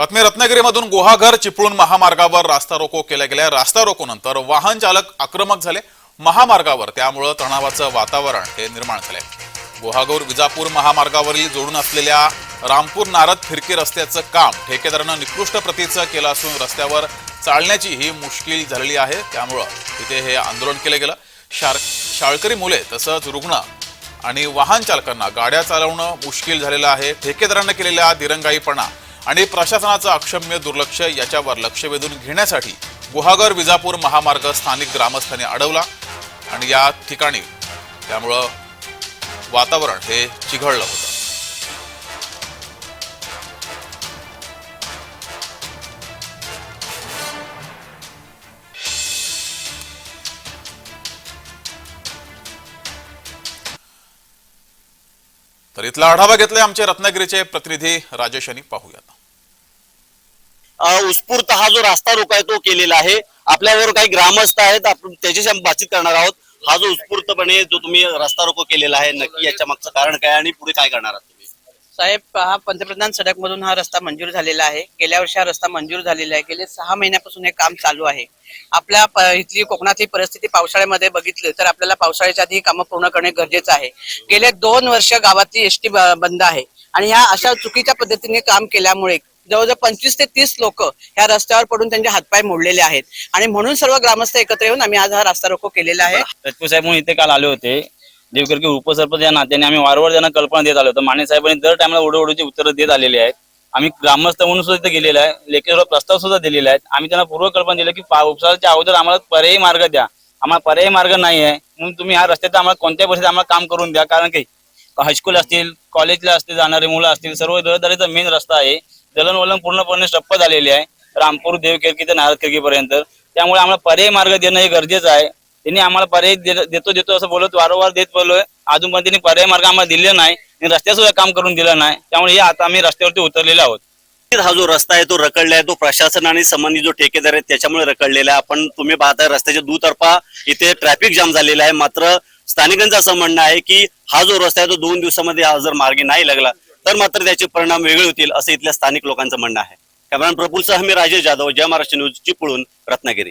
बातमी रत्नागिरीमधून गुहागर चिपळूण महामार्गावर रास्ता रोको केला गेला। रास्ता रोको नंतर वाहन चालक आक्रमक झाले। महामार्गावर त्यामुळे तणावाचं वातावरण हे निर्माण झाले। गुहागर विजापूर महामार्गावरील जोडून असलेल्या रामपूर नारद फिरकी रस्त्याचं काम ठेकेदारानं निकृष्ट प्रतीचं केलं असून रस्त्यावर चालण्याची ही मुश्किल झालेली आहे। त्यामुळे तिथे हे आंदोलन केले गेलं। शाळकरी मुले तसंच रुग्ण आणि वाहन चालकांना गाड्या चालवणं मुश्किल झालेलं आहे। ठेकेदारांनी केलेल्या दिरंगाईपणा आणि प्रशासनाचं अक्षम्य दुर्लक्ष याच्यावर लक्ष वेधून घेण्यासाठी गुहागर विजापूर महामार्ग स्थानिक ग्रामस्थांनी अडवला आणि या ठिकाणी त्यामुळे वातावरण हे चिघळलं होतं। तर इथला आढावा घेतलाय आमचे रत्नागिरीचे प्रतिनिधी राजेश यांनी। पाहूया। उत्स्फूर्त हा जो रास्ता रोको आहे तो केलेला आहे। आपल्यावर काही ग्रामस्थ आहेत, आपण त्याच्याशी आपण बातचीत करणार आहोत। हा जो उत्स्फूर्तपणे जो तुम्ही रस्ता रोको केलेला आहे, नक्की याच्या मागचं कारण काय आणि पुढे काय करणार आहात तुम्ही? साहेब, हा पंतप्रधान सडक मधून हा रस्ता मंजूर झालेला आहे। गेल्या वर्षी हा रस्ता मंजूर झालेला आहे। गेले 6 महिन्यापासून हे काम चालू आहे। आपल्या इथली कोकणातली परिस्थिती पावसाळ्यामध्ये बघितली तर आपल्याला पावसाळ्याच्या आधी कामं पूर्ण करणे गरजेचं आहे। गेले 2 वर्ष गावातली एसटी बंद आहे आणि ह्या अशा चुकीच्या पद्धतीने काम केल्यामुळे जवळजवळ 25 ते 30 लोक ह्या रस्त्यावर पडून त्यांचे हातपाय मोडलेले आहेत आणि म्हणून सर्व ग्रामस्थ एकत्र येऊन आम्ही आज हा रस्ता रोको केलेला आहे। रजपूत साहेब म्हणून इथे काल आले होते। देवकर की उपसरपंच या नात्याने आम्ही वारंवार त्यांना कल्पना देत आलो होतो। माने साहेबांनी दर टाइमला ओढोची उत्तरं देत आलेली आहेत। आम्ही ग्रामस्थ म्हणून सुद्धा इथे गेलेला आहे, लेखी प्रस्ताव सुद्धा दिलेला आहे। आम्ही त्यांना पूर्व कल्पना दिली की पावसाच्या अगोदर आम्हाला पर्यायी मार्ग द्या, आम्हाला पर्यायी मार्ग नाही आहे म्हणून तुम्ही ह्या रस्त्यात आम्हाला कोणत्या परिस्थितीत आम्हाला काम करून द्या। कारण की हायस्कूल असतील, कॉलेजला असतील जाणारे मुलं असतील, सर्व रहदारीचा मेन रस्ता आहे। दळणवळण पूर्णपणे ठप्प झालेली आहे, रामपूर देवकेरकी ते नारद पर्यंत। त्यामुळे आम्हाला पर्यायी मार्ग देणं हे गरजेचं आहे। त्यांनी आम्हाला पर्याय देतो असं बोलत वारंवार देत बोललोय, अजून पण त्यांनी पर्यायी मार्ग आम्हाला दिले नाही आणि रस्त्यात सुद्धा काम करून दिलं नाही। त्यामुळे आता आम्ही रस्त्यावरती उतरलेलो आहोत। हा जो रस्ता आहे तो रखडला आहे, तो प्रशासन आणि संबंधित जो ठेकेदार आहेत त्याच्यामुळे रखडलेला आहे। आपण तुम्ही पाहताय रस्त्याच्या दुतर्फा इथे ट्रॅफिक जाम झालेला आहे। मात्र स्थानिकांचं असं म्हणणं आहे की हा जो रस्ता आहे तो 2 दिवसामध्ये हा जर मार्गी नाही लागला तर मात्र त्याचे परिणाम वेगळे होतील असं इथल्या स्थानिक लोकांचं म्हणणं आहे। कॅमेरामॅन प्रफुल्ल सह मी राजेश जाधव, जय महाराष्ट्र न्यूज, चिपळूण, रत्नागिरी।